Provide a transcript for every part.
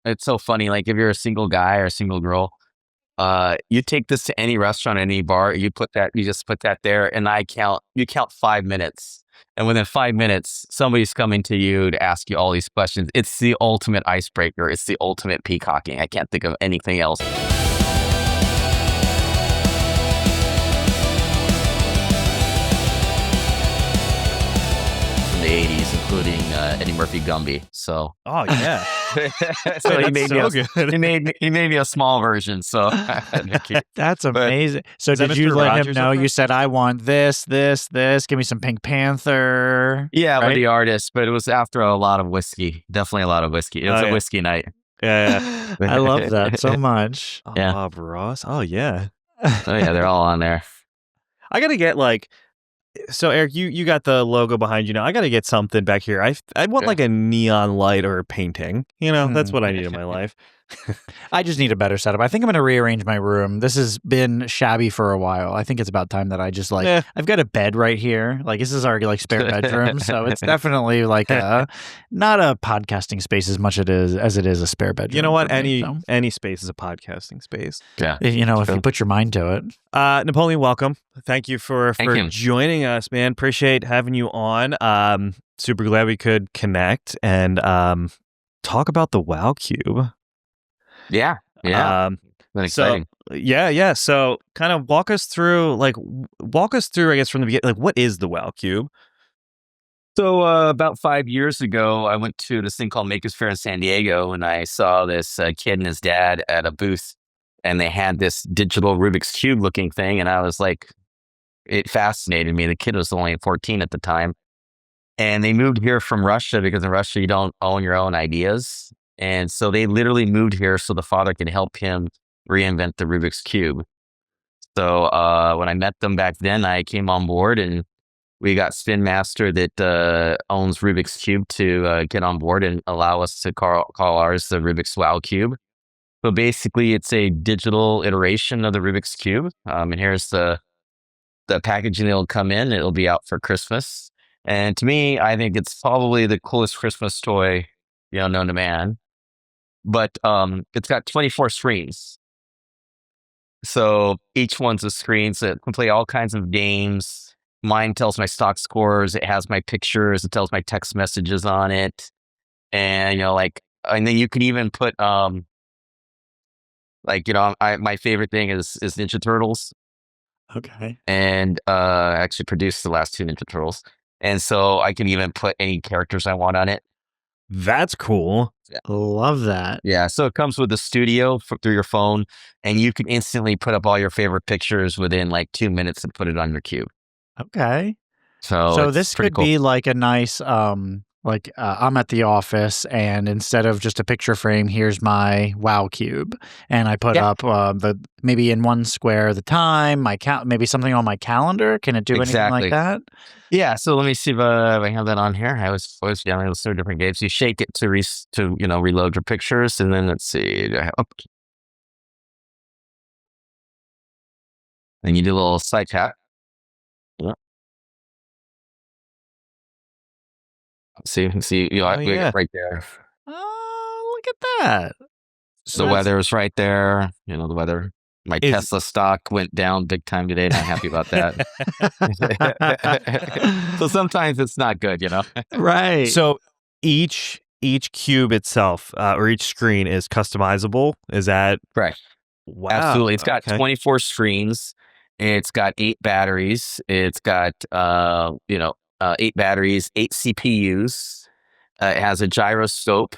it's so funny. Like if you're a single guy or a single girl, you take this to any restaurant, any bar, you just put that there, and you count 5 minutes. And within 5 minutes, somebody's coming to you to ask you all these questions. It's the ultimate icebreaker. It's the ultimate peacocking. I can't think of anything else. From the 80s, including Eddie Murphy Gumby. So. Oh, yeah. So he made me a small version. So that's amazing. So did you let him know? You said, I want this. Give me some Pink Panther. Yeah, right? With the artist, but it was after a lot of whiskey. Definitely a lot of whiskey. It was a whiskey night. Yeah. I love that so much. Oh, yeah. Bob Ross. Oh, yeah. Oh, yeah, they're all on there. I got to get so Eric, you got the logo behind you now. I got to get something back here. I want like a neon light or a painting. That's what I need in my life. I just need a better setup. I think I'm going to rearrange my room. This has been shabby for a while. I think it's about time that I just I've got a bed right here. Like this is our spare bedroom. So it's definitely not a podcasting space as much as it is a spare bedroom. You know what? Any space is a podcasting space. Yeah. If you put your mind to it. Napoleon, welcome. Thank you for joining us, man. Appreciate having you on. Super glad we could connect and talk about the WOWCube. Yeah. Been exciting. So, So kind of walk us through, I guess, from the beginning, what is the WOWCube? So about 5 years ago, I went to this thing called Makers Fair in San Diego, and I saw this kid and his dad at a booth, and they had this digital Rubik's Cube looking thing, and I was like, it fascinated me. The kid was only 14 at the time, and they moved here from Russia because in Russia, you don't own your own ideas. And so they literally moved here so the father could help him reinvent the Rubik's Cube. So when I met them back then, I came on board and we got Spin Master that owns Rubik's Cube to get on board and allow us to call ours the Rubik's WOWCube. So basically, it's a digital iteration of the Rubik's Cube. And here's the packaging that'll come in. It'll be out for Christmas. And to me, I think it's probably the coolest Christmas toy known to man. But it's got 24 screens. So each one's a screen. So it can play all kinds of games. Mine tells my stock scores. It has my pictures. It tells my text messages on it. And, and then you can even put, my favorite thing is Ninja Turtles. Okay. And I actually produced the last 2 Ninja Turtles. And so I can even put any characters I want on it. That's cool. Yeah. Love that. Yeah. So it comes with the studio through your phone, and you can instantly put up all your favorite pictures within 2 minutes and put it on your cube. Okay. So this could be like a nice, I'm at the office, and instead of just a picture frame, here's my WOWCube, and I put up maybe in one square the time, maybe something on my calendar. Can it do anything like that? Yeah. So let me see if I have that on here. I was down those 3 different games. You shake it to reload your pictures, and then let's see. And you do a little side tap. Yeah. See, right there. Oh, look at that. So the weather is right there. The weather. My Tesla stock went down big time today. Not happy about that. So sometimes it's not good, Right. So each cube itself or each screen is customizable. Is that correct? Wow. Absolutely. It's got 24 screens. It's got 8 batteries. It's got 8 batteries, 8 CPUs. It has a gyroscope.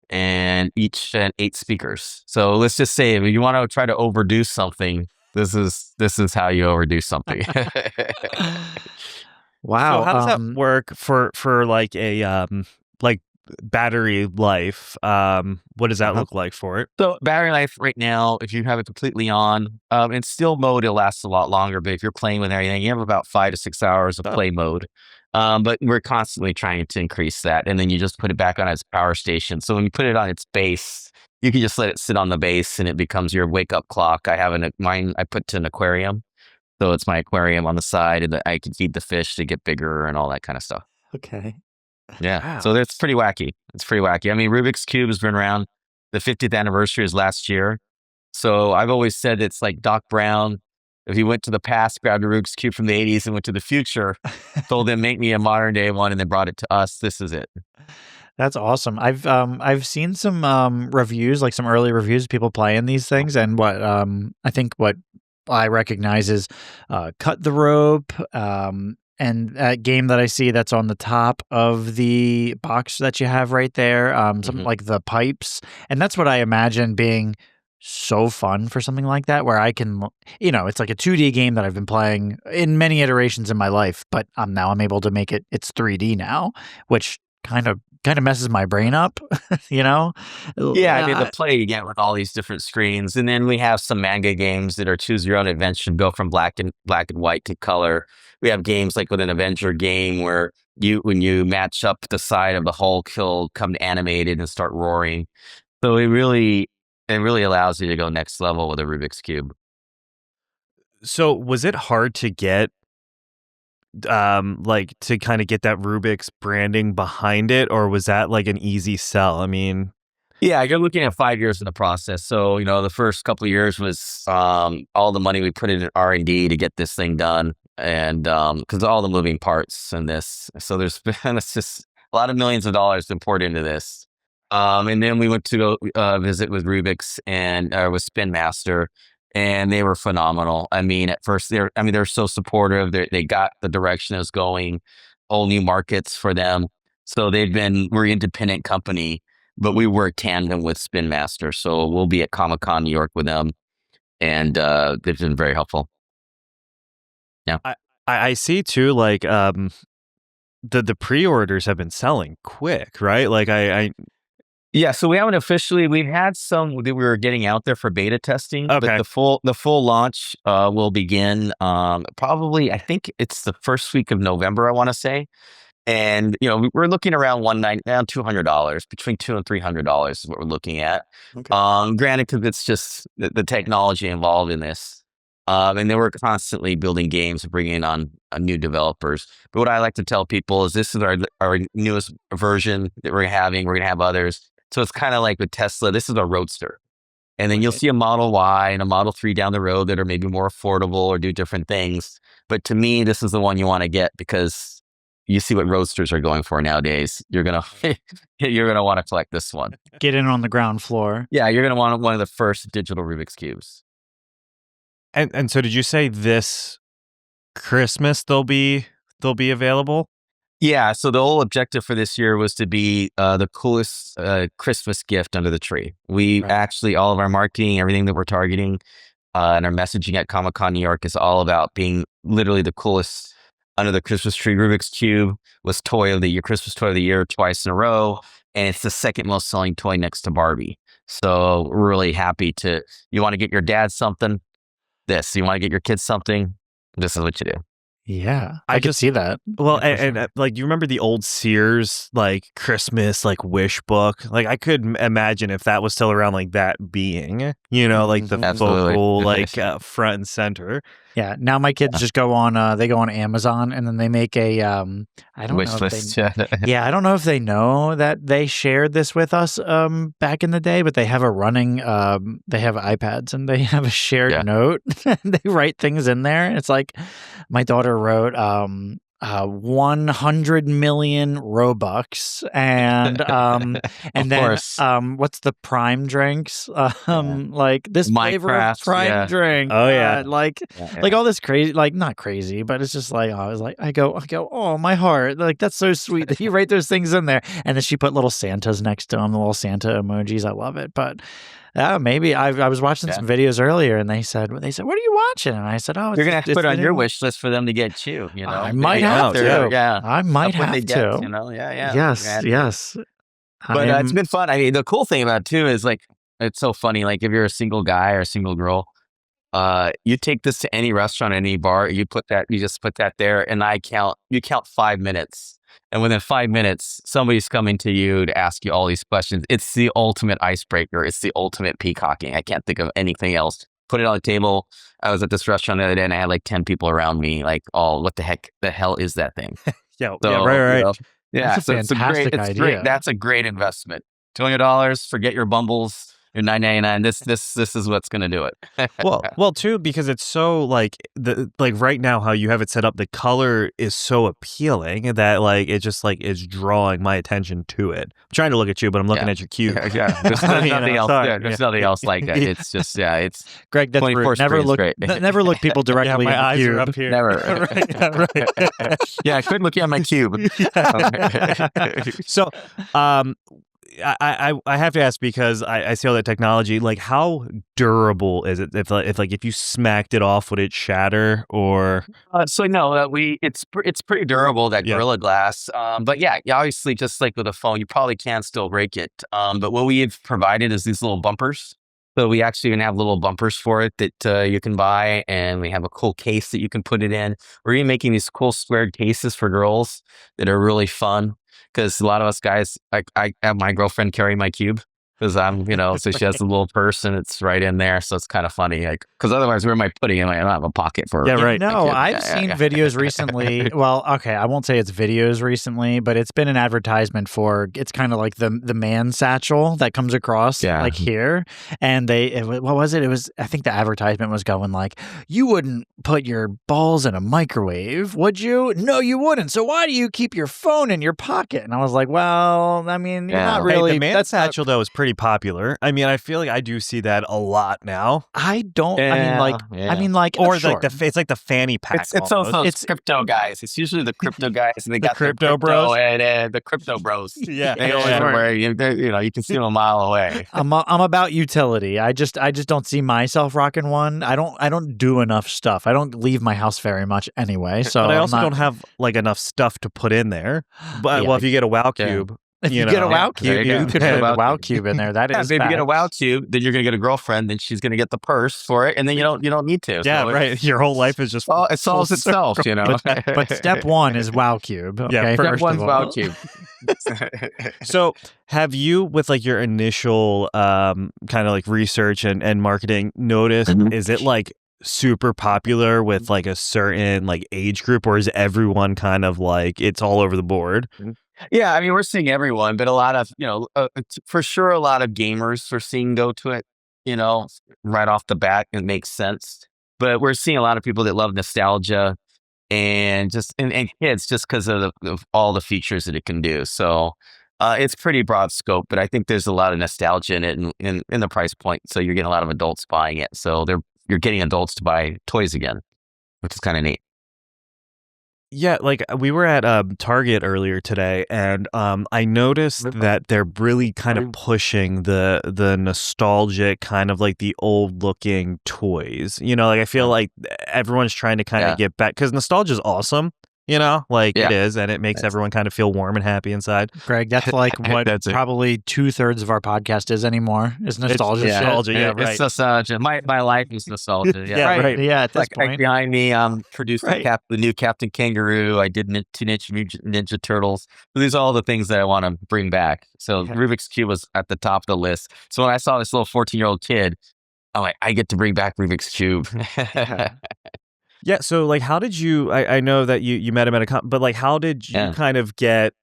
And each 8 speakers. So let's just say if you want to try to overdo something, this is how you overdo something. Wow. So how does that work for a battery life? What does that look like for it? So battery life right now, if you have it completely on, in still mode, it lasts a lot longer. But if you're playing with everything, you have about 5 to 6 hours of play mode. But we're constantly trying to increase that. And then you just put it back on its power station. So when you put it on its base, you can just let it sit on the base and it becomes your wake up clock. I have mine I put to an aquarium. So it's my aquarium on the side, and I can feed the fish to get bigger and all that kind of stuff. Okay. Yeah. Wow. So it's pretty wacky. I mean, Rubik's Cube has been around The 50th anniversary is last year. So I've always said it's like Doc Brown. If he went to the past, grabbed a Rubik's Cube from the 80s and went to the future, told them, make me a modern day one, and then brought it to us. This is it. That's awesome. I've seen some reviews, like some early reviews of people playing these things, and what I think what I recognize is Cut the Rope, and that game that I see that's on the top of the box that you have right there, something like the pipes, and that's what I imagine being so fun for something like that, where I can, it's like a 2D game that I've been playing in many iterations in my life, but now I'm able to make it's 3D now, which kind of messes my brain up, Yeah, I mean, the play you get with all these different screens, and then we have some manga games that are choose your own adventure, go from black and white to color. We have games like with an Avenger game where when you match up the side of the Hulk, he'll come animated and start roaring. So it really allows you to go next level with a Rubik's Cube. So was it hard to get like to kind of get that Rubik's branding behind it, or was that like an easy sell? I mean, yeah, you're looking at 5 years in the process. So, the first couple of years was all the money we put in R&D to get this thing done. And because all the moving parts in this. So there's been it's just a lot of millions of dollars been poured into this. And then we went to go visit with Rubik's and with Spin Master. And they were phenomenal. I mean, at first they're so supportive. They got the direction it was going, whole new markets for them. So we're an independent company, but we work tandem with Spin Master. So we'll be at Comic-Con New York with them, and they've been very helpful. Yeah, I see too. Like the pre-orders have been selling quick, right? Like Yeah, so we haven't officially. We've had some that we were getting out there for beta testing, okay. But the full launch will begin probably. I think it's the first week of November, I want to say, and we're looking around $200, between $200 and $300 is what we're looking at. Okay. Granted, because it's just the technology involved in this, and then we're constantly building games and bringing on new developers. But what I like to tell people is this is our newest version that we're having. We're gonna have others. So it's kind of like with Tesla, this is a Roadster. And then you'll see a Model Y and a Model 3 down the road that are maybe more affordable or do different things. But to me, this is the one you want to get because you see what Roadsters are going for nowadays. You're going to want to collect this one. Get in on the ground floor. Yeah, you're going to want one of the first digital Rubik's Cubes. And so did you say this Christmas they'll be available? Yeah, so the whole objective for this year was to be the coolest Christmas gift under the tree. Actually, all of our marketing, everything that we're targeting, and our messaging at Comic-Con New York is all about being literally the coolest under the Christmas tree. Rubik's Cube was Christmas Toy of the Year twice in a row, and it's the second most selling toy next to Barbie. So we're really happy you want to get your dad something, you want to get your kids something, this is what you do. Yeah, I could see that. Well, and like, you remember the old Sears like Christmas like wish book? Like, I could imagine if that was still around, like that being, like the vocal like front and center. Yeah. Now my kids just go on Amazon and then they make a I don't wish know. List, I don't know if they know that they shared this with us back in the day, but they have a running they have iPads and they have a shared note. They write things in there. It's like my daughter wrote 100 million Robux and then what's the Prime drinks? Like this flavor of Prime drink. Oh yeah. Like all this crazy, like not crazy, but it's just like I was like I go, oh my heart, like that's so sweet that you write those things in there. And then she put little Santas next to them, the little Santa emojis. I love it. But maybe I was watching some videos earlier, and they said, "What are you watching?" And I said, "Oh, you're gonna have to put it on your wish list for them to get you. I might have to. Yeah, I might have to. Yes. But it's been fun. I mean, the cool thing about it too is like it's so funny. Like if you're a single guy or a single girl, you take this to any restaurant, any bar, you just put that there, and you count 5 minutes. And within 5 minutes, somebody's coming to you to ask you all these questions. It's the ultimate icebreaker. It's the ultimate peacocking. I can't think of anything else. Put it on the table. I was at this restaurant the other day and I had like 10 people around me. Like, what the hell is that thing? Right. That's a fantastic idea. Great. That's a great investment. $200, forget your Bumbles. You're $9.99. This is what's gonna do it. well, too, because it's so like right now how you have it set up, the color is so appealing that like it just like is drawing my attention to it. I'm trying to look at you, but I'm looking at your cube. Yeah. There's nothing else. There's nothing else like that. It's just it's Greg. That's rude. Never look people directly. My eyes cube. are up here. Never. Right. Yeah, I couldn't look at my cube. So, I have to ask because I see all that technology. Like, how durable is it? If you smacked it off, would it shatter or? So no, it's pretty durable, that Gorilla Glass. But yeah, obviously, just like with a phone, you probably can still break it. But what we've provided is these little bumpers. So we actually even have little bumpers for it that you can buy, and we have a cool case that you can put it in. We're even making these cool squared cases for girls that are really fun, because a lot of us guys, I have my girlfriend carry my cube because so she has a little purse and it's right in there. So it's kind of funny, like, because otherwise, where am I putting it? I don't have a pocket for it. Yeah, right. No, I've seen videos recently. Well, okay, I won't say it's videos recently, but it's been an advertisement for. It's kind of like the man satchel that comes across like here, and what was it? It was, I think the advertisement was going like, "You wouldn't put your balls in a microwave, would you? No, you wouldn't. So why do you keep your phone in your pocket?" And I was like, "Well, I mean, you're not really." Hey, the man satchel though is pretty popular. I mean, I feel like I do see that a lot now. I don't. I mean, like, or sure. like it's like the fanny pack. It's also crypto guys. It's usually the crypto guys, and they got crypto bros and the crypto bros. Yeah, they always wear. You can see them a mile away. I'm about utility. I just don't see myself rocking one. I don't do enough stuff. I don't leave my house very much anyway. So, but I also don't have like enough stuff to put in there. But if you get a WOWCube. If you get a WOWCube, you could put a WOWCube in there. That is, if you get a WOWCube, then you're gonna get a girlfriend, then she's gonna get the purse for it, and then you don't need to. Yeah, so right. Your whole life is just it solves itself, But step one is WOWCube. Okay? Yeah, step one's WOWCube. So, have you, with like your initial kind of like research and marketing, noticed is it like super popular with like a certain like age group, or is everyone kind of like it's all over the board? Yeah, I mean, we're seeing everyone, but a lot of, for sure, a lot of gamers we're seeing go to it, right off the bat. It makes sense. But we're seeing a lot of people that love nostalgia and kids just because of all the features that it can do. So it's pretty broad scope, but I think there's a lot of nostalgia in it and in the price point. So you're getting a lot of adults buying it. So you're getting adults to buy toys again, which is kind of neat. Yeah, like we were at Target earlier today, and I noticed that they're really kind of pushing the nostalgic kind of like the old looking toys. Like I feel like everyone's trying to kind of get back, because nostalgia is awesome. It is, and it makes everyone kind of feel warm and happy inside. Greg, that's like what probably 2/3 of our podcast is anymore, is nostalgia. Right. It's nostalgia. My life is nostalgia. Yeah, right. Yeah, at this point. Like behind me, produced the new Captain Kangaroo. I did Teenage Mutant Ninja Turtles. So these are all the things that I want to bring back. So Rubik's Cube was at the top of the list. So when I saw this little 14-year-old kid, I'm like, I get to bring back Rubik's Cube. Yeah, so like, how did you? I know that you met him at but like, how did you kind of get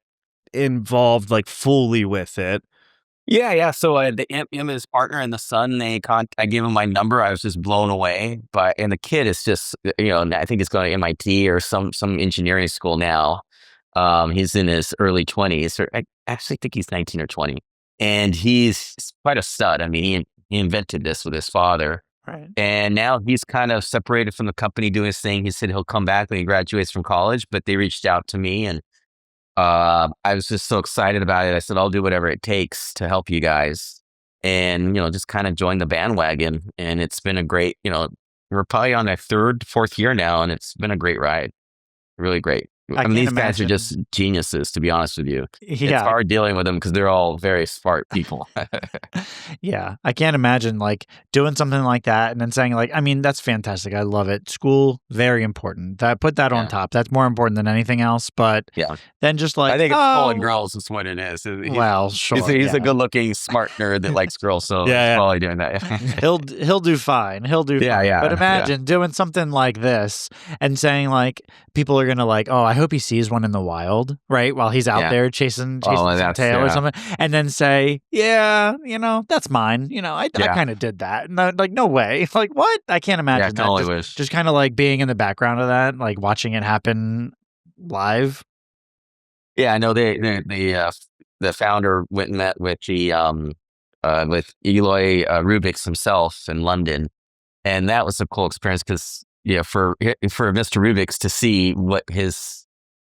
involved like fully with it? Yeah. So him and his partner and the son, I gave him my number. I was just blown away and the kid is just, I think he's going to MIT or some engineering school now. He's in his early 20s, or I actually think he's 19 or 20, and he's quite a stud. I mean, he invented this with his father. Right. And now he's kind of separated from the company doing his thing. He said he'll come back when he graduates from college, but they reached out to me, and I was just so excited about it. I said, I'll do whatever it takes to help you guys, and, just kind of join the bandwagon. And it's been a great, we're probably on our 3rd, 4th year now, and it's been a great ride. Really great. I mean, these guys are just geniuses, to be honest with you. Yeah. It's hard dealing with them because they're all very smart people. Yeah. I can't imagine like doing something like that and then saying like, I mean, that's fantastic. I love it. School, very important. Put that on top. That's more important than anything else. But then just like, I think it's pulling girls is what it is. Well, sure. He's a good looking, smart nerd that likes girls. So he's probably doing that. He'll do fine. But imagine doing something like this and saying like, people are going to like, oh, I hope he sees one in the wild, right? While he's out there chasing some tail or something, and then say, yeah, that's mine. I kind of did that. No, like, no way. Like, what? I can't imagine that. Just kind of like being in the background of that, like watching it happen live. Yeah, I know the founder went and met with with Eloy Rubik's himself in London, and that was a cool experience because for Mr. Rubik's to see what his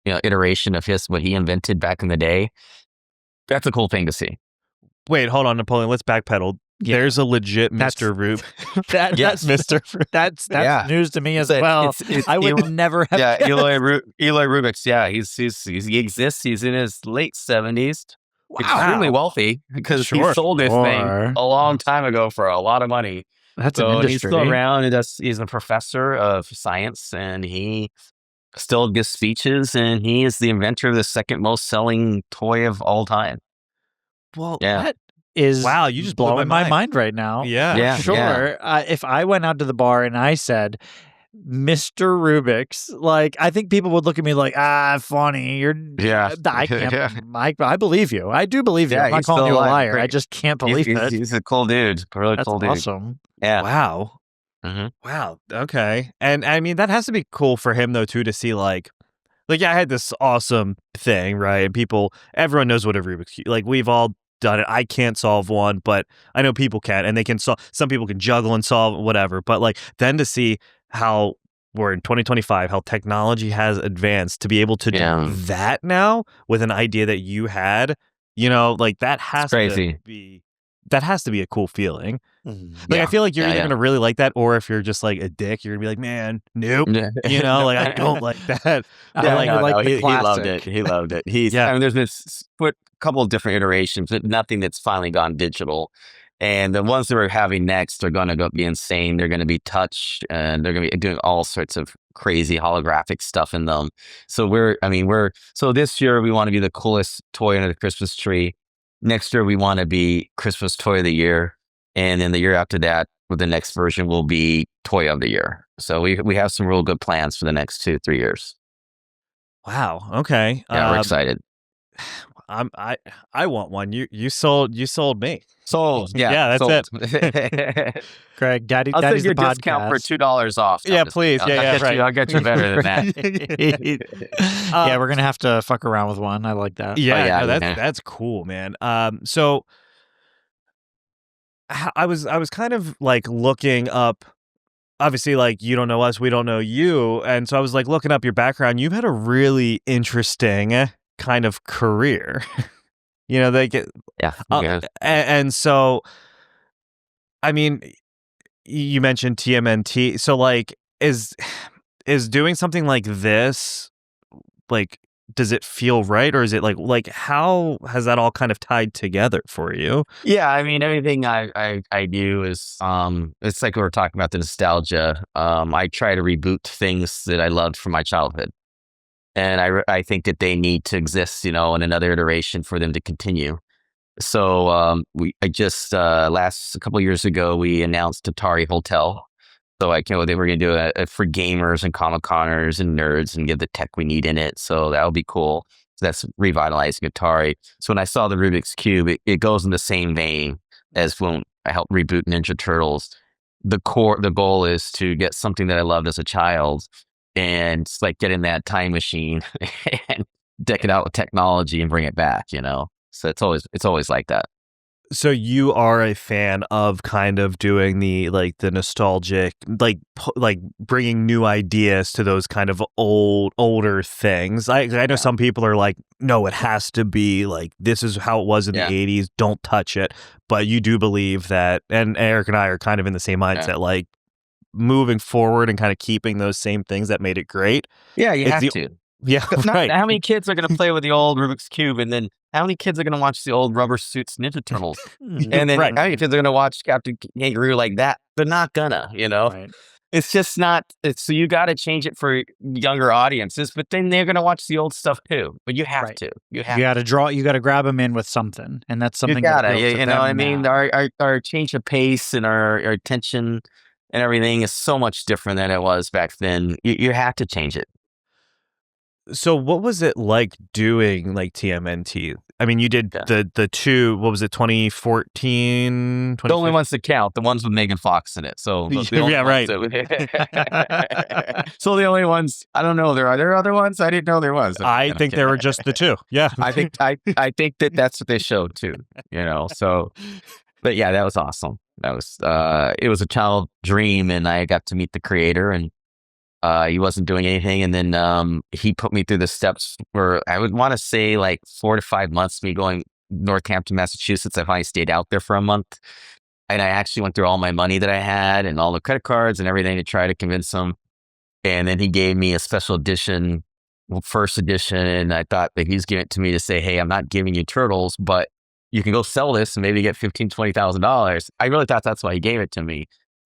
iteration of what he invented back in the day, that's a cool thing to see. Wait, hold on, Napoleon. Let's backpedal. Yeah. There's a legit Mr. Rubik. That's Mr. That's news to me as well. I would never have. Yeah, Eloy Rubik's. Yeah, he exists. He's in his late 70s. Wow. Extremely wealthy because he sold this thing a long time ago for a lot of money. That's an industry. He's still around. He's a professor of science, and he still gives speeches. And he is the inventor of the second most selling toy of all time. Well, that is you just blowing my mind right now. Yeah, sure. Yeah. If I went out to the bar and I said, Mr. Rubik's, like, I think people would look at me like, funny. I can't. I believe you. I do believe you. I'm not calling you a liar. Great. I just can't believe it. He's a cool dude. Really cool dude. That's awesome. Yeah. Wow. Mm-hmm. Wow. Okay. And I mean, that has to be cool for him though too, to see like I had this awesome thing, right? And everyone knows what a Rubik's Cube. Like, we've all done it. I can't solve one, but I know people can, and they can solve. Some people can juggle and solve whatever. But like, then to see how we're in 2025, how technology has advanced to be able to do that now with an idea that you had, like, that has to be a cool feeling. Like, I feel like you're either going to really like that, or if you're just like a dick, you're going to be like, man, nope. Like, I don't like that. He loved it. He loved it. I mean, there's been a couple of different iterations, but nothing that's finally gone digital. And the ones that we're having next are going to be insane. They're going to be touch, and they're going to be doing all sorts of crazy holographic stuff in them. So so this year we want to be the coolest toy under the Christmas tree. Next year we want to be Christmas Toy of the Year, and then the year after that, with the next version, will be Toy of the Year. So we have some real good plans for the next 2-3 years. Wow. Okay. Yeah, we're excited. I want one. You sold me. Sold. Yeah, that's it. Craig, Daddy's I'll send you a podcast. discount for $2 off. Please. I'll get you better than that. Yeah, we're gonna have to fuck around with one. I like that. That's cool, man. So I was kind of like looking up. Obviously, like, you don't know us, we don't know you, and so I was like looking up your background. You've had a really interesting kind of career. They get and so I mean, you mentioned TMNT, so like is doing something like this, like, does it feel right, or is it like how has that all kind of tied together for you? Yeah, I mean, everything I do is it's like we were talking about the nostalgia. I try to reboot things that I loved from my childhood. And I think that they need to exist, in another iteration for them to continue. So I just a couple of years ago, we announced Atari Hotel. So they were going to do it for gamers and Comic-Coners and nerds and give the tech we need in it. So that would be cool. So that's revitalizing Atari. So when I saw the Rubik's Cube, it goes in the same vein as when I helped reboot Ninja Turtles. The goal is to get something that I loved as a child, and it's like getting that time machine and deck it out with technology and bring it back, So it's always like that. So you are a fan of kind of doing the nostalgic, like bringing new ideas to those kind of older things. I know some people are like, no, it has to be like, this is how it was in the 80s. Don't touch it. But you do believe that, and Eric and I are kind of in the same mindset, like, moving forward and kind of keeping those same things that made it great. Yeah, you have to. Yeah, right. How many kids are going to play with the old Rubik's Cube, and then how many kids are going to watch the old Rubber Suits Ninja Turtles? And then how many kids are going to watch Captain Kangaroo like that? They're not gonna, Right. It's just not. So you got to change it for younger audiences, but then they're going to watch the old stuff too. But you have to. You got to draw. You got to grab them in with something, and that's something. You gotta. I mean, our change of pace and our attention and everything is so much different than it was back then. You have to change it. So what was it like doing like TMNT? I mean, you did the two, what was it, 2014? The only ones that count, the ones with Megan Fox in it. So yeah, right. So the only ones, I don't know. Are there other ones? I didn't know there was. I think there were just the two. Yeah. I think that's what they showed too, so, but yeah, that was awesome. That was, it was a child dream, and I got to meet the creator, and he wasn't doing anything. And then he put me through the steps where I would want to say like 4 to 5 months, me going Northampton, Massachusetts. I finally stayed out there for a month. And I actually went through all my money that I had and all the credit cards and everything to try to convince him. And then he gave me a special edition, first edition. And I thought that he's giving it to me to say, hey, I'm not giving you turtles, but you can go sell this and maybe get $15,000, $20,000. I really thought that's why he gave it to me.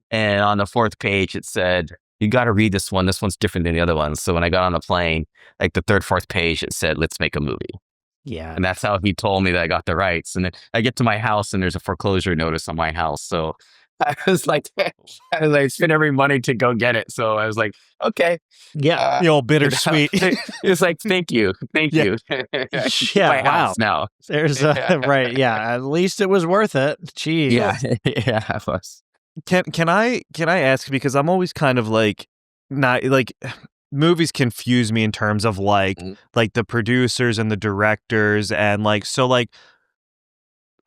And on the 4th page, it said, you got to read this one. This one's different than the other ones. So when I got on the plane, like the 3rd, 4th page, it said, let's make a movie. Yeah. And that's how he told me that I got the rights. And then I get to my house and there's a foreclosure notice on my house. So I was like, I spent every money to go get it. So I was like, okay. Yeah. The old bittersweet. It's like, thank you. Thank you. Yeah. My house now. There's right. Yeah. At least it was worth it. Jeez. Yeah. Yeah, it was. Can I ask, because I'm always kind of like, not like, movies confuse me in terms of like the producers and the directors, and like, so like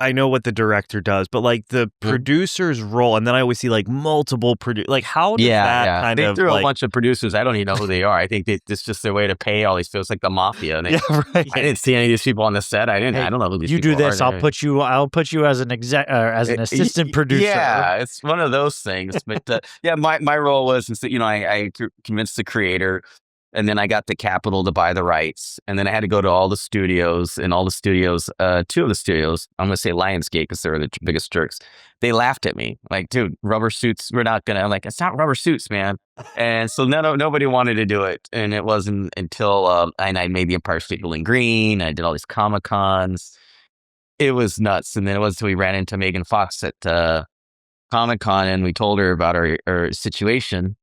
I know what the director does, but like the producer's role, and then I always see like multiple like how does that kind they of threw like, a bunch of producers. I don't even know who they are. I think it's just their way to pay all these folks, like the mafia. And right. I didn't see any of these people on the set. I don't know who these people are. You do this, I'll put you as an as an assistant producer. Yeah, it's one of those things. But yeah, my role was that I convinced the creator. And then I got the capital to buy the rights. And then I had to go to all the studios, and all the studios, 2 of the studios, I'm going to say Lionsgate because they're the biggest jerks. They laughed at me. Like, dude, rubber suits, we're not going to. I'm like, it's not rubber suits, man. And so nobody wanted to do it. And it wasn't until I made the Empire State Building green. I did all these Comic-Cons. It was nuts. And then it was until we ran into Megan Fox at Comic-Con, and we told her about our situation.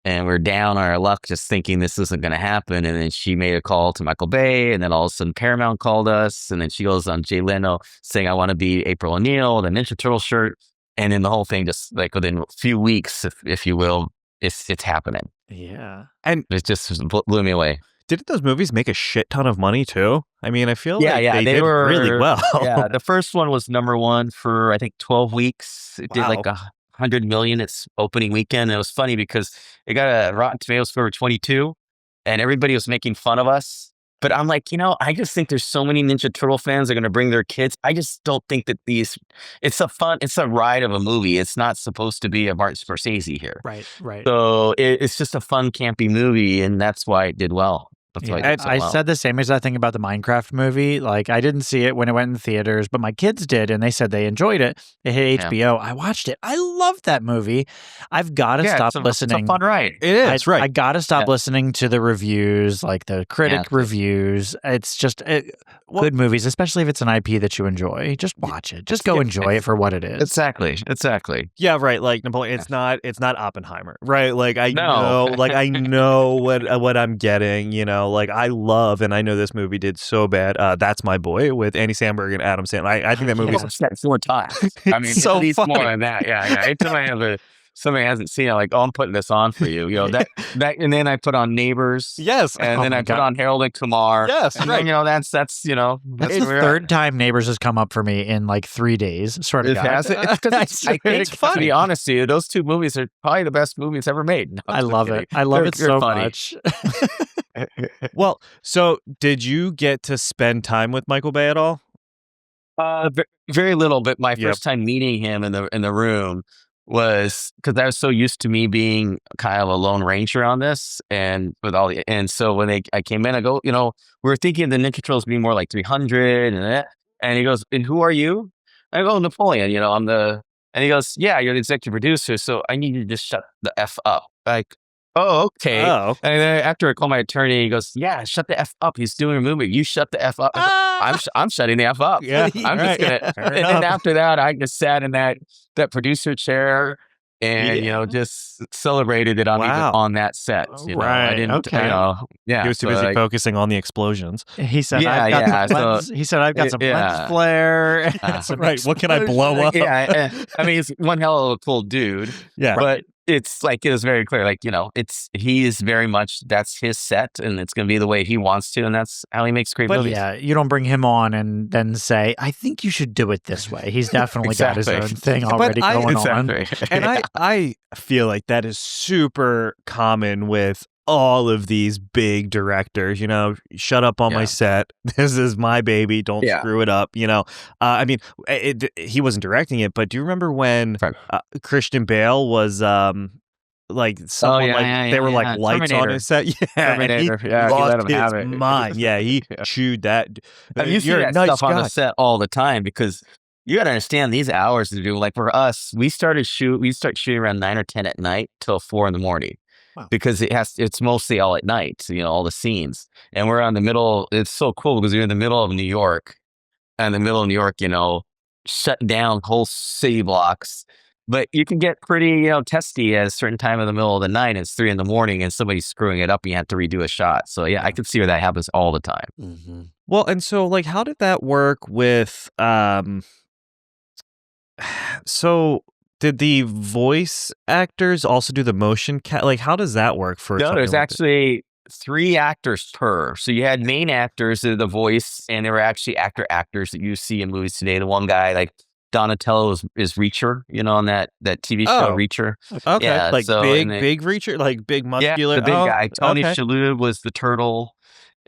And we're down on our luck, just thinking this isn't going to happen. And then she made a call to Michael Bay, and then all of a sudden Paramount called us. And then she goes on Jay Leno saying, I want to be April O'Neil, the Ninja Turtle shirt. And then the whole thing just like within a few weeks, if you will, it's happening. Yeah. And it just blew me away. Didn't those movies make a shit ton of money too? I mean, I feel like they did were really well. Yeah, the first one was #1 for I think 12 weeks. It did like 100 million its opening weekend. And it was funny because it got a Rotten Tomatoes score of 22, and everybody was making fun of us. But I'm like, I just think there's so many Ninja Turtle fans that are going to bring their kids. I just don't think that it's a ride of a movie. It's not supposed to be a Martin Scorsese here. Right. So it's just a fun, campy movie, and that's why it did well. I said the same exact thing about the Minecraft movie. Like, I didn't see it when it went in theaters, but my kids did, and they said they enjoyed it. It hit HBO. I watched it. I loved that movie. I've got to stop listening. It's a fun ride. It is, right. I got to stop listening to the reviews, like the critic reviews. It's just good movies, especially if it's an IP that you enjoy. Just watch it. Just go enjoy it for what it is. Exactly. Yeah, right. Like Napoleon, it's not Oppenheimer, right? Like I know what I'm getting, Like I love, and I know this movie did so bad. That's My Boy with Andy Samberg and Adam Sandler. I think that movie's 4 times. I mean, so at least funny. more than that. Yeah. Anytime I have somebody hasn't seen it, I'm like, oh, I'm putting this on for you. That, and then I put on Neighbors. Yes. And then I put on Harold and Kumar. Yes. And right. then, that's That's the third time Neighbors has come up for me in like 3 days. Swear to God. It's because I think, to be honest with you, those 2 movies are probably the best movies ever made. No, I love it. I love it so much. Well, so did you get to spend time with Michael Bay at all? Very little, but my first time meeting him in the room was because I was so used to me being kind of a lone ranger on this, and so when I came in, I go, we were thinking the Ninja Turtles being more like 300, and he goes, and who are you? I go, Napoleon. And he goes, yeah, you're the executive producer, so I need you to just shut the F up. Like, oh, okay. Oh. And then after I call my attorney, he goes, yeah, shut the F up. He's doing a movie. You shut the F up. I'm shutting the F up. Yeah. I'm just going to. And then after that, I just sat in that producer chair and just celebrated it on that set. I didn't. Okay. He was too busy focusing on the explosions. He said, "I've got some lens." He said, "I've got some lens flare." Right. What can I blow up? Yeah. I mean, he's one hell of a cool dude. Yeah. But it's like, it was very clear, he is very much, that's his set, and it's going to be the way he wants to, and that's how he makes great movies. Yeah, you don't bring him on and then say, I think you should do it this way. He's definitely got his own thing already going on. And I feel like that is super common with all of these big directors. Shut up on my set. This is my baby. Don't screw it up. I mean, he wasn't directing it, but do you remember when Christian Bale was like someone they were like lights Terminator. on his set? Terminator. He lost his mind. Yeah, he chewed that. And you see that stuff on the set all the time, because you got to understand these hours to do. Like for us, we start shooting around 9 or 10 at night till 4 in the morning. Wow. Because it's mostly all at night, all the scenes. And we're on the middle. It's so cool because you're in the middle of New York. And the middle of New York, shut down whole city blocks. But you can get pretty, testy at a certain time in the middle of the night. It's 3 in the morning and somebody's screwing it up and you have to redo a shot. So yeah, I can see where that happens all the time. Mm-hmm. Well, and so how did that work with, so did the voice actors also do the motion how does that work for? No, there's actually 3 actors per. So you had main actors, the voice, and there were actually actors that you see in movies today. The one guy, Donatello is Reacher, on that TV show Reacher. Okay, yeah, big Reacher, big muscular. Yeah, the big guy. Tony Shalhoub was the turtle.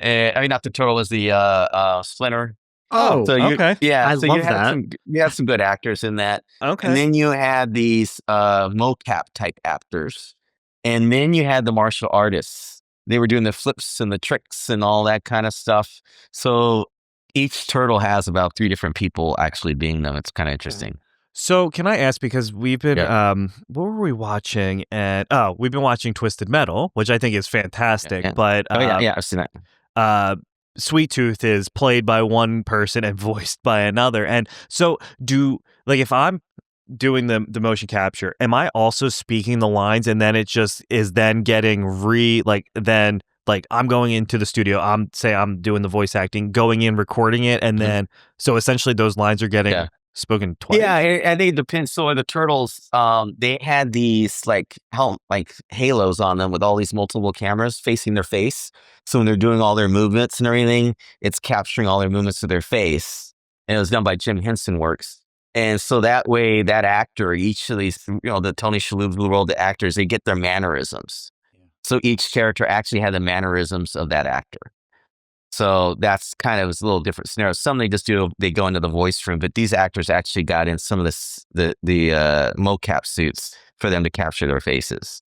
I mean, not the turtle, was the Splinter. Oh, so okay. Yeah, I love that. You had some good actors in that. Okay. And then you had these mocap type actors. And then you had the martial artists. They were doing the flips and the tricks and all that kind of stuff. So each turtle has about 3 different people actually being them. It's kind of interesting. So can I ask, because we've been, what were we watching? We've been watching Twisted Metal, which I think is fantastic. Yeah. But I've seen that. Sweet Tooth is played by one person and voiced by another. And so if I'm doing the motion capture, am I also speaking the lines and then it just is then getting I'm going into the studio, I'm doing the voice acting, going in, recording it, and then so essentially those lines are getting spoken twice? Yeah, I think it depends. So the turtles, they had these halos on them with all these multiple cameras facing their face. So when they're doing all their movements and everything, it's capturing all their movements of their face. And it was done by Jim Henson Works. And so that way, that actor, each of these, the Tony Shalhoub of the world, the actors, they get their mannerisms. So each character actually had the mannerisms of that actor. So that's kind of a little different scenario. Some they go into the voice room, but these actors actually got in some of the mocap suits for them to capture their faces.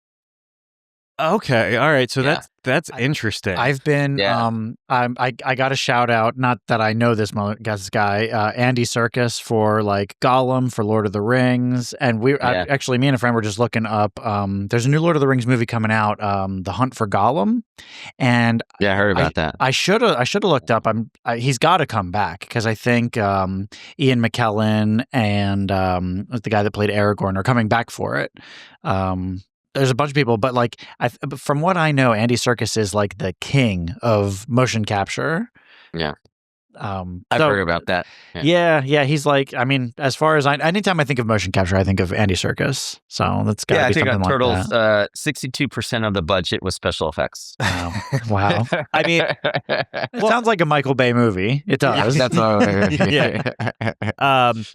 Okay, all right. So that's interesting. I've been I got a shout out. Not that I know this guy, Andy Serkis for Gollum for Lord of the Rings, and actually me and a friend were just looking up. There's a new Lord of the Rings movie coming out, The Hunt for Gollum, and I heard about that. I should have looked up. He's got to come back because I think Ian McKellen and the guy that played Aragorn are coming back for it. There's a bunch of people, but from what I know, Andy Serkis is the king of motion capture. Yeah. I've heard about that. Yeah. He's as far as anytime I think of motion capture, I think of Andy Serkis. So that's got to be something like Turtles, that. 62% of the budget was special effects. Wow. I mean, it sounds like a Michael Bay movie. It does. That's what I heard.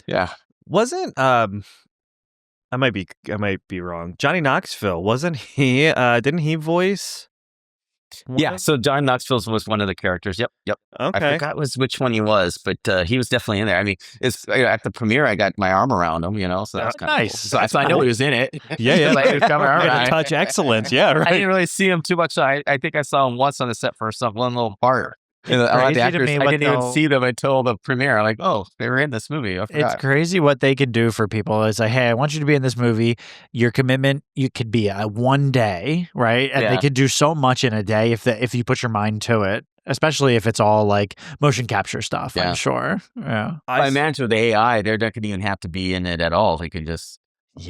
Yeah. Wasn't I might be wrong. Johnny Knoxville, wasn't he? Didn't he voice? Yeah, so John Knoxville was one of the characters. Yep. Okay. I forgot which one he was, but he was definitely in there. I mean, it's at the premiere, I got my arm around him, so that's kind nice. of cool. So I know he was in it. Yeah. Like, touch excellence. Yeah, right. I didn't really see him too much. I think I saw him once on the set for one little part. The actors, I didn't even see them until the premiere. I'm like, oh, they were in this movie. I forgot. It's crazy what they could do for people. It's like, hey, I want you to be in this movie. Your commitment, you could be one day, right? And they could do so much in a day if you put your mind to it. Especially if it's all motion capture stuff. I'm sure. Yeah, I imagine with the AI, they're not going to even have to be in it at all. They can just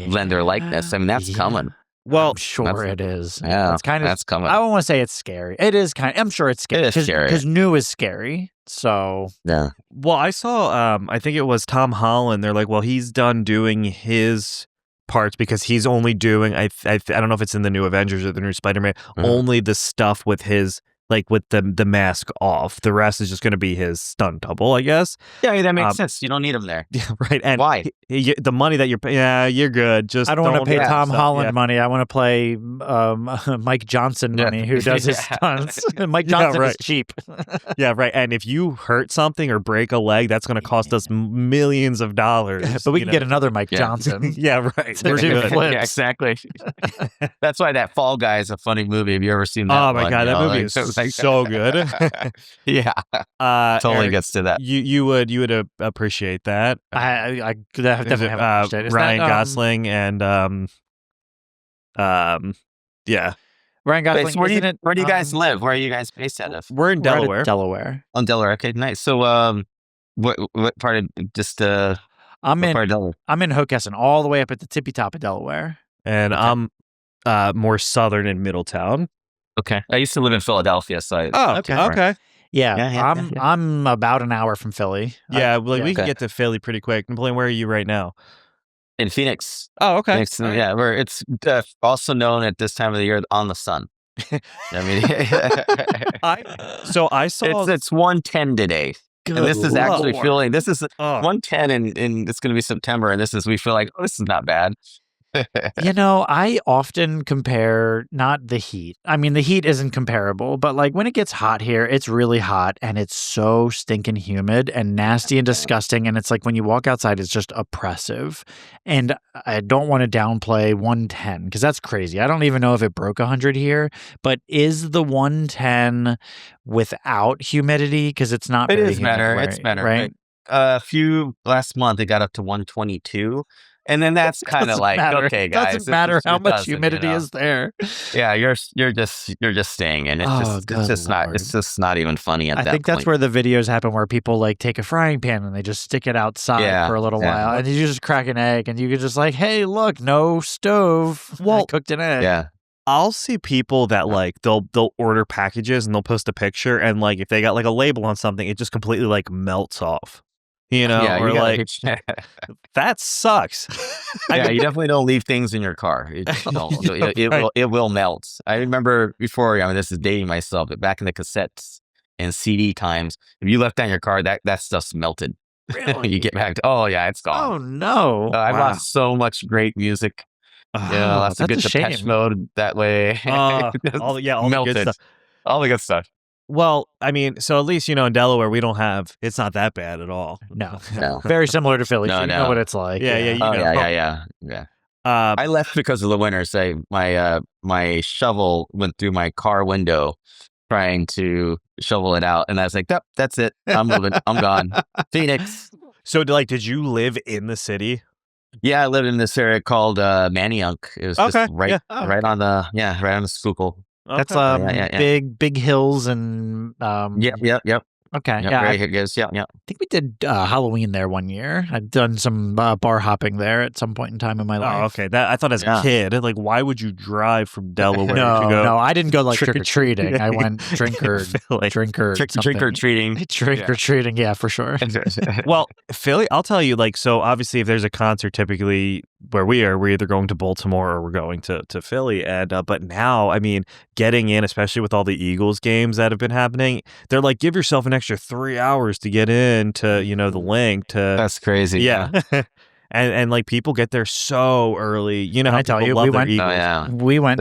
lend their likeness. I mean, that's coming. Well, I'm sure it is. Yeah, it's kind of. that's coming. I don't want to say it's scary. It is kind. I'm sure it's scary. It is scary because new is scary. So yeah. Well, I saw. I think it was Tom Holland. They're like, well, he's done doing his parts because he's only doing. I don't know if it's in the new Avengers or the new Spider-Man. Only the stuff with his. Like with the mask off, the rest is just going to be his stunt double, I guess. Yeah, that makes sense. You don't need him there. Yeah, right. And why? The money that you're paying, you're good. Just I don't want to pay Tom Holland Yeah. money. I want to play Mike Johnson money, who does his stunts. Mike Johnson is cheap. Yeah, right. And if you hurt something or break a leg, that's going to cost us millions of dollars. But we can get another Mike Johnson. Yeah, right. We're good. Yeah, exactly. That's why that Fall Guy is a funny movie. Have you ever seen that? Oh my god, that movie is so good. Yeah, totally Eric, gets to that. You would appreciate that. I definitely have Ryan Gosling and yeah. Ryan Gosling. Wait, so where do you guys live? Where are you guys based out of? We're in Delaware. Delaware. On Delaware. Okay, nice. So what part of I'm in Delaware? I'm in Hockessin, all the way up at the tippy top of Delaware. And I'm more southern in Middletown. Okay. I used to live in Philadelphia, so Okay. Yeah, I'm about an hour from Philly. Yeah, we can get to Philly pretty quick. Napoleon, where are you right now? in Phoenix. Oh, okay. Phoenix, yeah, where it's also known at this time of the year on the sun. I mean, I saw it's 110 today. Good and this is actually Lord. feeling, this is 110 and it's going to be September. And we feel like, oh, this is not bad. You know, I often compare not the heat. I mean, the heat isn't comparable, but like when it gets hot here, it's really hot and it's so stinking humid and nasty and disgusting. And it's like when you walk outside, it's just oppressive. And I don't want to downplay 110 because that's crazy. I don't even know if it broke 100 here, but is the 110 without humidity? Because it's not. It very is better. humid, It's better. right? Last month, it got up to 122. And then that's kind of like, okay, guys. Doesn't matter how much humidity is there. Yeah, you're just staying, and it's just not even funny at that point. I think that's where the videos happen, where people like take a frying pan and they just stick it outside for a little while, and you just crack an egg, and you can just like, hey, look, no stove. Well, I cooked an egg. Yeah. I'll see people that like they'll order packages and they'll post a picture, and like if they got like a label on something, it just completely like melts off. You know, yeah, or like that sucks. Yeah, you definitely don't leave things in your car. It will melt. I remember before. I mean, this is dating myself, but back in the cassettes and CD times, if you left that in your car, that stuff's melted. Really? You get back to, yeah, it's gone. Oh no! I lost so much great music. Yeah, lots of good Depeche Mode that way. all the good stuff. All the good stuff. Well, I mean, so at least, you know, in Delaware, it's not that bad at all. No. Very similar to Philly. You know what it's like. Yeah. I left because of the winter. So my shovel went through my car window trying to shovel it out. And I was like, that's it. I'm moving. I'm gone. Phoenix. So did you live in the city? Yeah, I lived in this area called Manayunk. It was just right on the Schuylkill. That's big hills and Yep. Okay. I think we did Halloween there one year. I'd done some bar hopping there at some point in time in my life. Oh, okay. That I thought as a kid, like, why would you drive from Delaware? No, I didn't go like trick or treating. I went drink or treating. Trick or treating, yeah, for sure. Well, Philly, I'll tell you, like, so obviously, if there's a concert, typically where we're either going to Baltimore or we're going to Philly, and but now, I mean, getting in, especially with all the Eagles games that have been happening, they're like, give yourself an extra 3 hours to get into, you know, the link to. That's crazy. Yeah. And like people get there so early. You know how I tell you, we went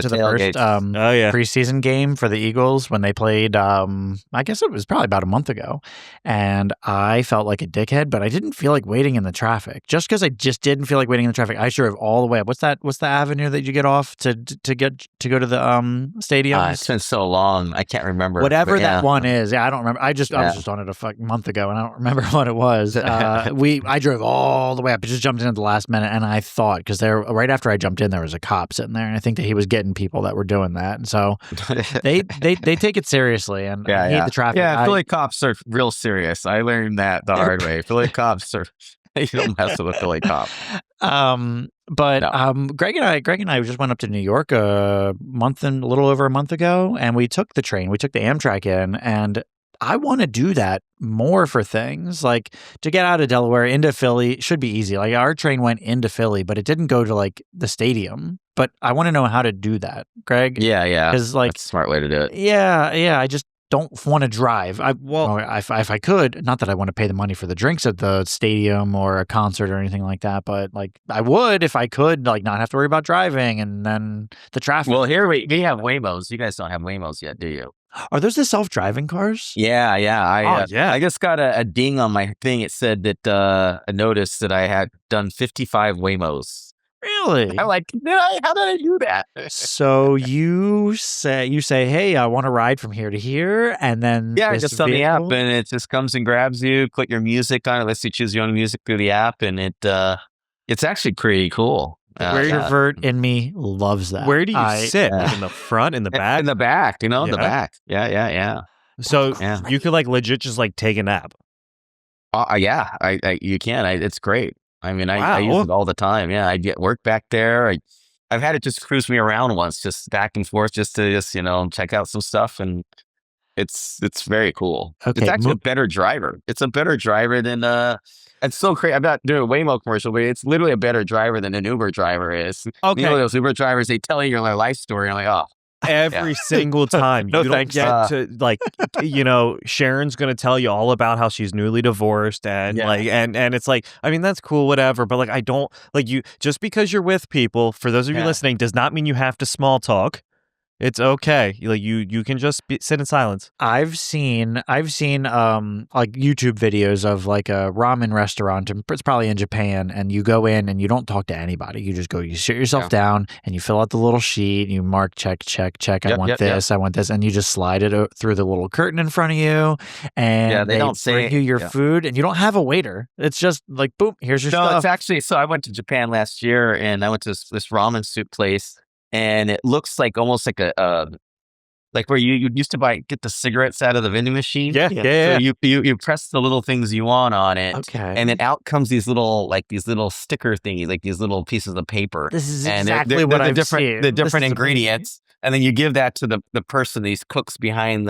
to the first preseason game for the Eagles when they played. I guess it was probably about a month ago, and I felt like a dickhead, but I didn't feel like waiting in the traffic. Just because I just didn't feel like waiting in the traffic, I drove all the way up. What's the avenue that you get off to go to the stadium? It's been so long, I can't remember. Whatever that one is, I don't remember. I was just on it a month ago, and I don't remember what it was. I drove all the way up. I just jumped in at the last minute, and I thought, because there right after I jumped in, there was a cop sitting there, and I think that he was getting people that were doing that, and so they take it seriously, and I hate the traffic. Yeah, Philly cops are real serious. I learned that the hard way. Philly cops are You don't mess with a Philly cop. But No. Greg and I just went up to New York a little over a month ago, and we took the train. We took the Amtrak in, and I want to do that more for things like to get out of Delaware into Philly should be easy. Like our train went into Philly, but it didn't go to like the stadium. But I want to know how to do that, Greg. Yeah, Because like that's a smart way to do it. yeah, I just don't want to drive. If I could, not that I want to pay the money for the drinks at the stadium or a concert or anything like that, but like I would if I could, like not have to worry about driving and then the traffic. Well, here we have Waymos. You guys don't have Waymos yet, do you? Are those the self-driving cars? Yeah. Yeah. I just got a ding on my thing. It said that a notice that I had done 55 Waymos. Really? I'm like, how did I do that? So you say, hey, I want to ride from here to here, and then Just on the app, and it just comes and grabs you. Click your music on it. Lets you choose your own music through the app, and it's actually pretty cool. The introvert in me loves that. Where do you sit? Like in the front, in the back? In the back, the back. Yeah. So you could like legit just like take a nap. You can. It's great. I mean, I use it all the time. Yeah, I get work back there. I've had it just cruise me around once, just back and forth, just to check out some stuff, and it's very cool. Okay, it's actually a better driver. It's a better driver than It's so crazy. I'm not doing a Waymo commercial, but it's literally a better driver than an Uber driver is. Okay, those Uber drivers, they tell you their life story. And I'm like, every single time. No, you don't thanks. get to like, Sharon's going to tell you all about how she's newly divorced and and it's like, I mean, that's cool, whatever. But like, I don't like you just because you're with people, for those of you listening, does not mean you have to small talk. It's okay. Like you can just sit in silence. I've seen like YouTube videos of like a ramen restaurant, and it's probably in Japan, and you go in and you don't talk to anybody. You just go, you sit yourself down and you fill out the little sheet and you mark, check. I want this, and you just slide it through the little curtain in front of you, and they don't bring you your food, and you don't have a waiter. It's just like, boom, here's your stuff. No, it's actually, so I went to Japan last year, and I went to this ramen soup place. And it looks like almost like like where you used to get the cigarettes out of the vending machine. Yeah. So you press the little things you want on it. Okay. And then out comes these little sticker thingies, like these little pieces of paper. This is and exactly what I've seen. The different ingredients. And then you give that to the person, these cooks behind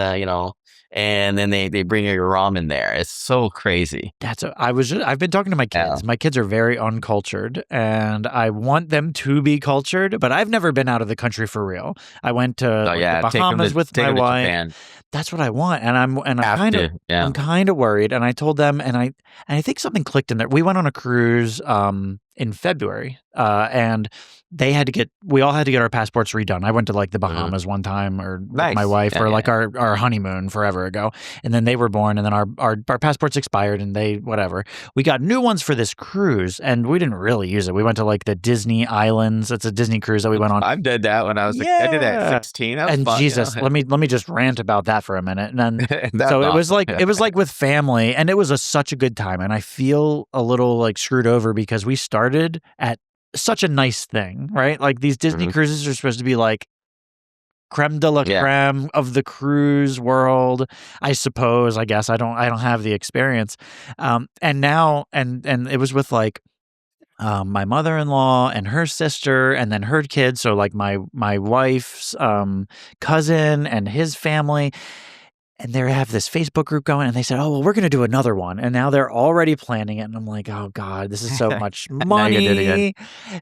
and then they bring your ramen there. It's so crazy. I've been talking to my kids. Yeah. My kids are very uncultured, and I want them to be cultured, but I've never been out of the country for real. I went to the Bahamas with my wife. Japan. That's what I want, and I'm kind of worried. And I told them, and I think something clicked in there. We went on a cruise in February, and we all had to get our passports redone. I went to like the Bahamas one time, or with my wife, or like our honeymoon forever ago, and then they were born, and then our passports expired, and we got new ones for this cruise, and we didn't really use it. We went to like the Disney Islands. It's a Disney cruise that we went on. I did that when I was I did that at 16. That was and fun, Jesus, let me just rant about that for a minute. And then it was like with family, and it was such a good time. And I feel a little like screwed over because we started at such a nice thing, right? Like these Disney cruises are supposed to be like creme de la creme of the cruise world, I suppose. I guess I don't have the experience. And now and it was with like my mother-in-law and her sister, and then her kids. So like my wife's cousin and his family. And they have this Facebook group going, and they said, "Oh, well, we're going to do another one." And now they're already planning it. And I'm like, "Oh God, this is so much money."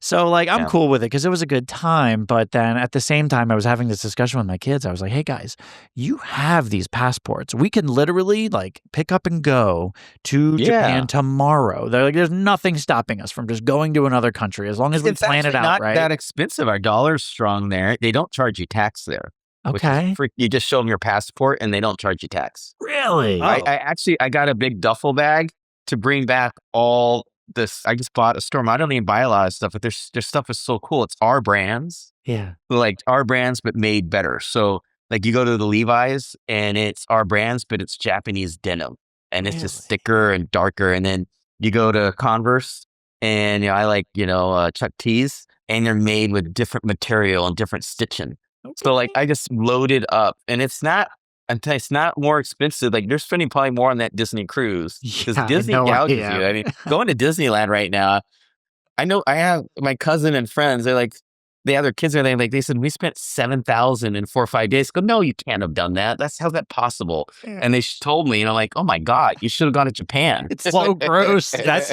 So like, I'm cool with it because it was a good time. But then at the same time, I was having this discussion with my kids. I was like, "Hey guys, you have these passports. We can literally like pick up and go to Japan tomorrow. They're like, there's nothing stopping us from just going to another country as long as we plan it out, not right?" That expensive. Our dollar's strong there. They don't charge you tax there. Okay. You just show them your passport and they don't charge you tax. Really? I got a big duffel bag to bring back all this. I just bought a store. I don't even buy a lot of stuff, but their stuff is so cool. It's our brands. Yeah. Like our brands, but made better. So like you go to the Levi's and it's our brands, but it's Japanese denim, and it's just thicker and darker. And then you go to Converse and I like, Chuck T's, and they're made with different material and different stitching. So like I just loaded up, and it's not it's not more expensive. Like, they're spending probably more on that Disney cruise because Yeah, Disney no gouges idea. you. I mean, going to Disneyland right now, I know I have my cousin and friends. They're like, they have their kids there. They said, we spent $7,000 in 4 or 5 days. I go, no, you can't have done that. How's that possible? And they told me, like, oh my God, you should have gone to Japan. It's so gross. That's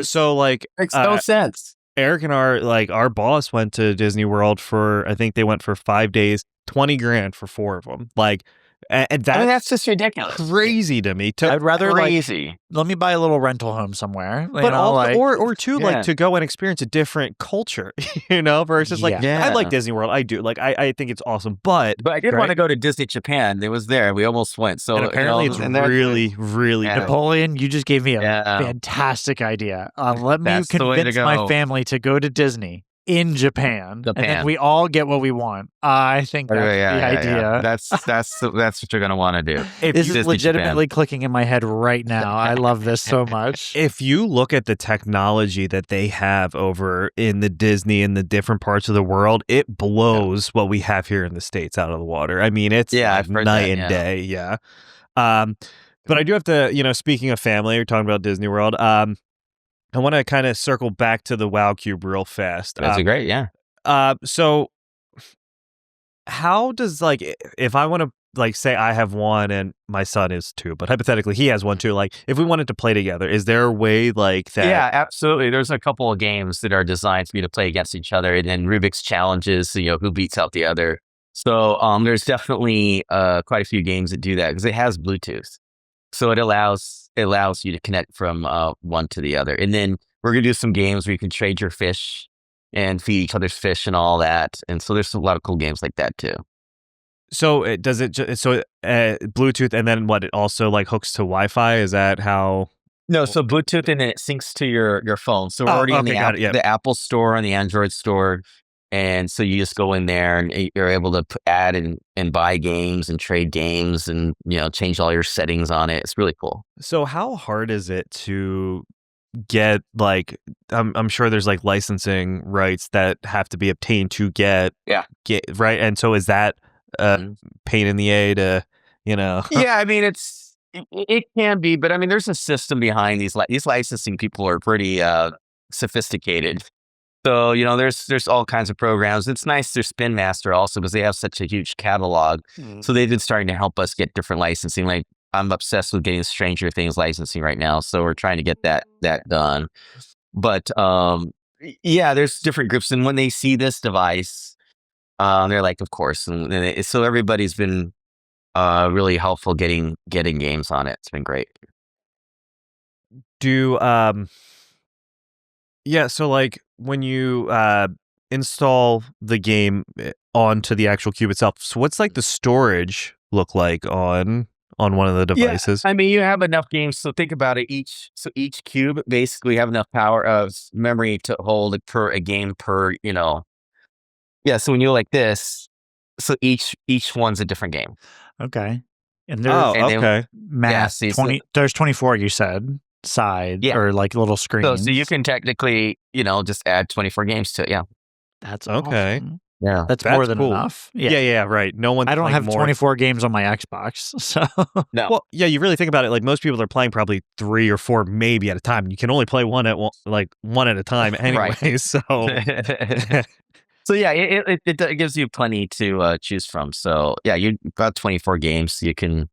so like makes no sense. Eric and our boss went to Disney World I think they went for 5 days, 20 grand for 4 of them. Like, and that's just ridiculous. Crazy to me. I'd rather crazy. Let me buy a little rental home somewhere. But or to go and experience a different culture, versus I like Disney World. I do. Like, I think it's awesome. But I did want to go to Disney Japan. It was there. We almost went. So and apparently it's really, really good. Napoleon, you just gave me a fantastic idea. Let me convince my family to go to Disney in Japan, and then we all get what we want. I think that's the idea. Yeah. That's what you're gonna want to do. This is legitimately clicking in my head right now. I love this so much. If you look at the technology that they have over in the Disney and the different parts of the world, it blows what we have here in the States out of the water. I mean, it's night and day. Yeah. But I do have to, speaking of family, we're talking about Disney World. I want to kind of circle back to the WOWCube real fast. That's great, yeah. So how does, like, if I want to, like, say I have one and my son is 2, but hypothetically he has one too, like, if we wanted to play together, is there a way like that? Yeah, absolutely. There's a couple of games that are designed for you to play against each other, and then Rubik's challenges, who beats out the other. So there's definitely quite a few games that do that because it has Bluetooth. So it allows you to connect from one to the other. And then we're going to do some games where you can trade your fish and feed each other's fish and all that. And so there's a lot of cool games like that too. So Bluetooth, and then what? It also like hooks to Wi-Fi? Is that how? No, so Bluetooth, and then it syncs to your phone. So we're already in the Apple Store and the Android Store. And so you just go in there and you're able to add and buy games and trade games and, change all your settings on it. It's really cool. So how hard is it to get, like, I'm sure there's like licensing rights that have to be obtained to get right? And so is that a pain in the A to, Yeah, I mean, it can be, but I mean, there's a system behind these licensing people are pretty sophisticated. So, there's all kinds of programs. It's nice there's Spin Master also because they have such a huge catalog. So they've been starting to help us get different licensing. Like, I'm obsessed with getting Stranger Things licensing right now. So we're trying to get that done. But there's different groups. And when they see this device, they're like, of course. And so everybody's been really helpful getting games on it. It's been great. So like when you install the game onto the actual cube itself, so what's like the storage look like on one of the devices? Yeah, I mean, you have enough games. So think about it. Each cube basically have enough power of memory to hold a game per. Yeah. So when you like this, so each one's a different game. Okay. And there's mass 20. There's 24. You said. Side or like little screens. So you can technically, just add 24 games to it. Yeah. That's okay. Awesome. Yeah. That's more than enough. Yeah, right. No one. I don't have 24 games on my Xbox. So no. Well, yeah, you really think about it, like most people are playing probably 3 or 4 maybe at a time. You can only play one at a time anyway. Right. So So yeah, it gives you plenty to choose from. So yeah, you about 24 games you can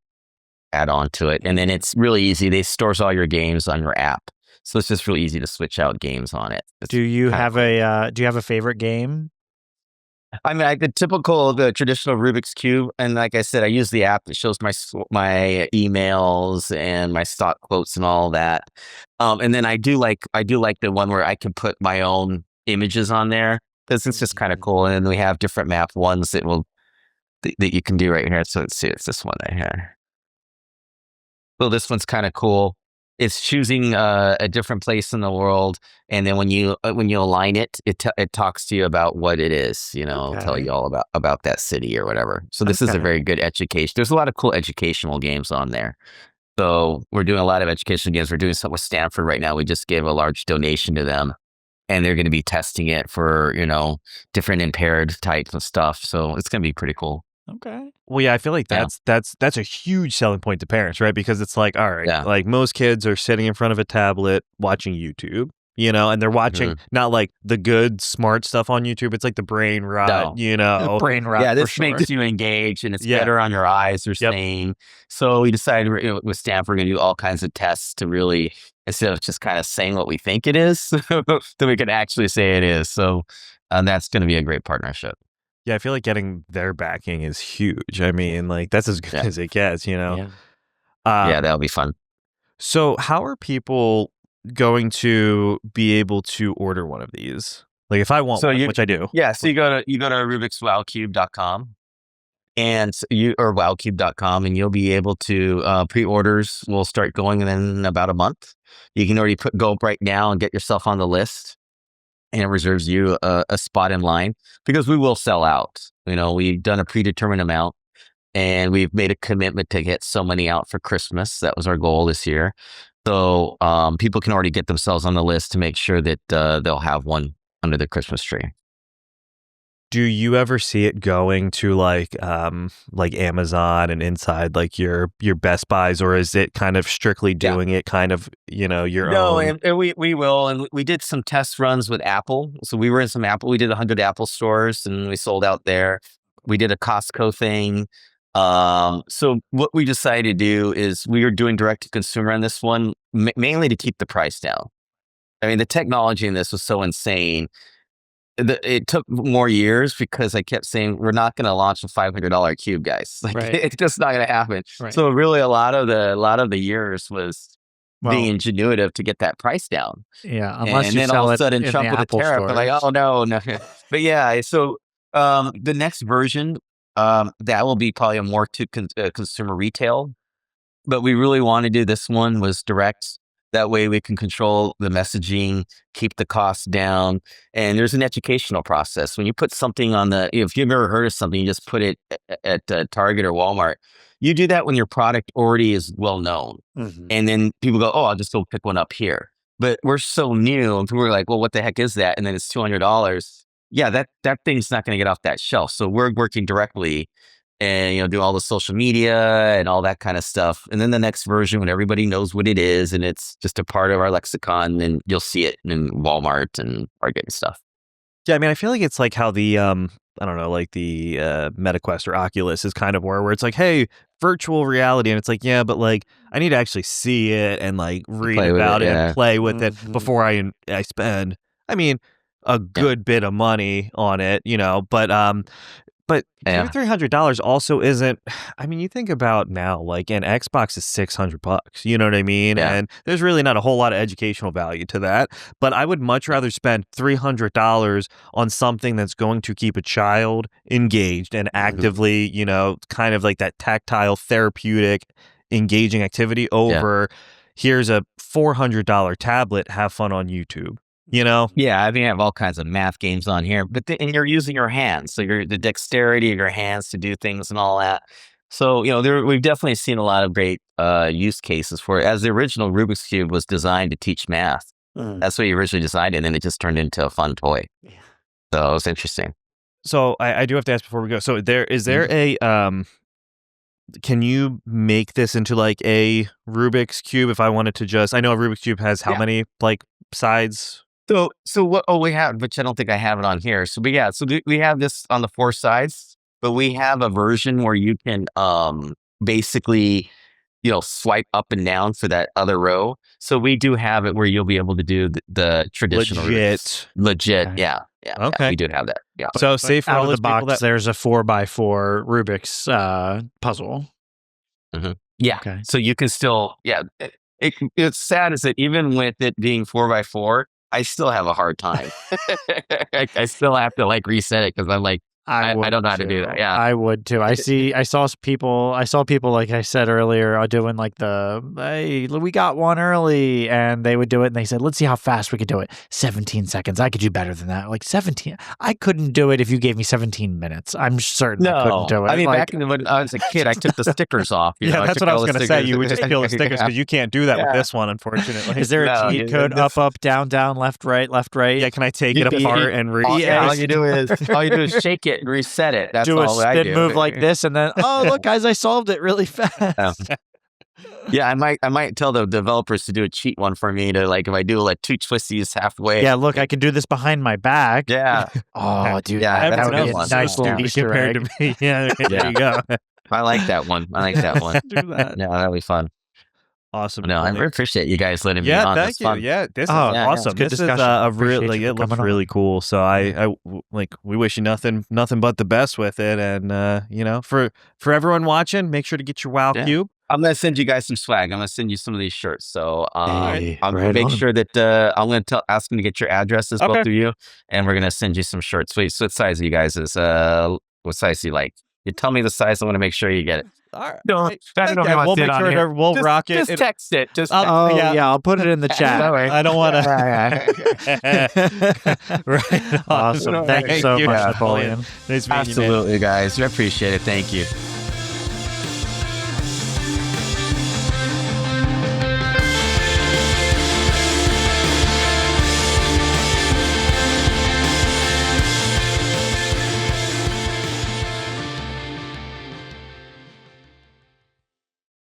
add on to it, and then it's really easy. They stores all your games on your app, so it's just really easy to switch out games on it. Do you have a favorite game? I mean, the traditional Rubik's Cube, and like I said, I use the app that shows my emails and my stock quotes and all that. And then I do like the one where I can put my own images on there because it's just kind of cool. And then we have different map ones that you can do right here. So let's see, it's this one right here. So this one's kind of cool. It's choosing a different place in the world, and then when you align it, it talks to you about what it is. Tell you all about that city or whatever. So this is a very good education. There's a lot of cool educational games on there. So we're doing a lot of educational games. We're doing something with Stanford right now. We just gave a large donation to them, and they're going to be testing it for different impaired types of stuff. So it's going to be pretty cool. Okay. Well, yeah, I feel like that's a huge selling point to parents, right? Because it's like, all right, like most kids are sitting in front of a tablet watching YouTube, and they're watching not like the good, smart stuff on YouTube. It's like the brain rot, brain rot. Yeah, this for sure. makes you engage, and it's better on your eyes. They're saying. So we decided with Stanford we're going to do all kinds of tests to really, instead of just kind of saying what we think it is, that we can actually say it is. So that's going to be a great partnership. Yeah, I feel like getting their backing is huge. I mean, like that's as good as it gets, Yeah, that'll be fun. So how are people going to be able to order one of these? Like if I want one, which I do. Yeah, so you go to Rubik's WOWCube.com and or WOWCube.com, and you'll be able to pre-orders will start going in about a month. You can already go up right now and get yourself on the list. And it reserves you a spot in line, because we will sell out. We've done a predetermined amount, and we've made a commitment to get so many out for Christmas. That was our goal this year. So people can already get themselves on the list to make sure that they'll have one under the Christmas tree. Do you ever see it going to like Amazon and inside like your Best Buys, or is it kind of strictly doing it kind of, your own? No, and we will. And we did some test runs with Apple. So we were in some Apple. We did 100 Apple stores and we sold out there. We did a Costco thing. So what we decided to do is we are doing direct to consumer on this one, mainly to keep the price down. I mean, the technology in this was so insane. It took more years because I kept saying we're not going to launch a $500 cube, guys. Like it's just not going to happen. Right. So really, a lot of the years was being ingenuitive to get that price down. Yeah, unless and then all of a sudden Trump with a tariff, we're like, oh no. But yeah, so the next version that will be probably a more to consumer retail. But we really want to do this one was direct. That way we can control the messaging, keep the costs down. And there's an educational process. When you put something on if you've ever heard of something, you just put it at Target or Walmart. You do that when your product already is well known. Mm-hmm. And then people go, oh, I'll just go pick one up here. But we're so new, and we're like, well, what the heck is that? And then it's $200. Yeah, that thing's not going to get off that shelf. So we're working directly and, do all the social media and all that kind of stuff. And then the next version, when everybody knows what it is and it's just a part of our lexicon, then you'll see it in Walmart and Target and stuff. Yeah, I mean, I feel like it's like how the, I don't know, like the MetaQuest or Oculus is kind of where it's like, hey, virtual reality. And it's like, yeah, but like, I need to actually see it and like read about it and play with it before I spend, I mean, a good bit of money on it, but $300 also isn't. I mean, you think about now, like an Xbox is $600. You know what I mean? Yeah. And there's really not a whole lot of educational value to that. But I would much rather spend $300 on something that's going to keep a child engaged and actively, kind of like that tactile, therapeutic, engaging activity over here's a $400 tablet. Have fun on YouTube. Yeah, I mean, I have all kinds of math games on here, but and you're using your hands, so the dexterity of your hands to do things and all that. So we've definitely seen a lot of great use cases for it. As the original Rubik's Cube was designed to teach math, that's what you originally designed, and then it just turned into a fun toy. Yeah. So it was interesting. So I do have to ask before we go. So is there a can you make this into like a Rubik's Cube if I wanted to I know a Rubik's Cube has how many like sides? So what? Oh, we have, which I don't think I have it on here. So, we have this on the 4 sides, but we have a version where you can basically, swipe up and down for that other row. So we do have it where you'll be able to do the traditional legit. Okay. Yeah. Okay. We do have that. Yeah. So say for out of the box, there's a 4x4 Rubik's puzzle. Mm-hmm. Yeah. Okay. So you can still, it's sad is that even with it being 4x4, I still have a hard time. I still have to like reset it because I'm like, I don't know how to do that. Yeah, I would too. I saw people like I said earlier doing like hey, we got one early, and they would do it, and they said, let's see how fast we could do it. 17 seconds. I could do better than that. Like 17. I couldn't do it if you gave me 17 minutes. I'm certain I couldn't do it. I mean, back when I was a kid, I took the stickers off. That's what I was going to say. You would just peel the stickers because you can't do that with this one, unfortunately. Is there a cheat code? Up, down, left, right? Yeah, can I take it apart and read? All you do is shake it. it and reset it. That's do a all I spin do. move like this, and then look, guys, I solved it really fast. Yeah, I might tell the developers to do a cheat one for me to like if I do like 2 twisties halfway. Yeah, look, I can do this behind my back. Yeah. Oh, dude, Yeah, that that's would a be good a one. nice little Easter compared egg. to me. Yeah, there you go. I like that one. I like that one. Do that. Yeah, that'll be fun. Awesome. No, I Tony. really appreciate you guys letting me Yeah, on. thank It's you. fun. Yeah, this is yeah, awesome. good This is discussion. a Appreciate really you it looks coming on. really cool. So I like we wish you nothing but the best with it. And you know, for everyone watching, make sure to get your WOWCube. I'm gonna send you guys some swag. I'm gonna send you some of these shirts. So Hey, I'll right make on. sure that I'm gonna ask them to get your addresses, Okay. both of you, and we're gonna send you some shirts. Wait, so what size are you guys? Is what size do you like? You tell me the size. I want to make sure you get it. All right. No, Right. I don't know if I Yeah, want we'll to sit make on sure here. we'll rock it. Just text it. Just text Oh, it. yeah, I'll put it in the chat. I don't want to. Right. Awesome. Thank you so much, Napoleon. Nice meeting you, man. Absolutely, guys. We appreciate it. Thank you.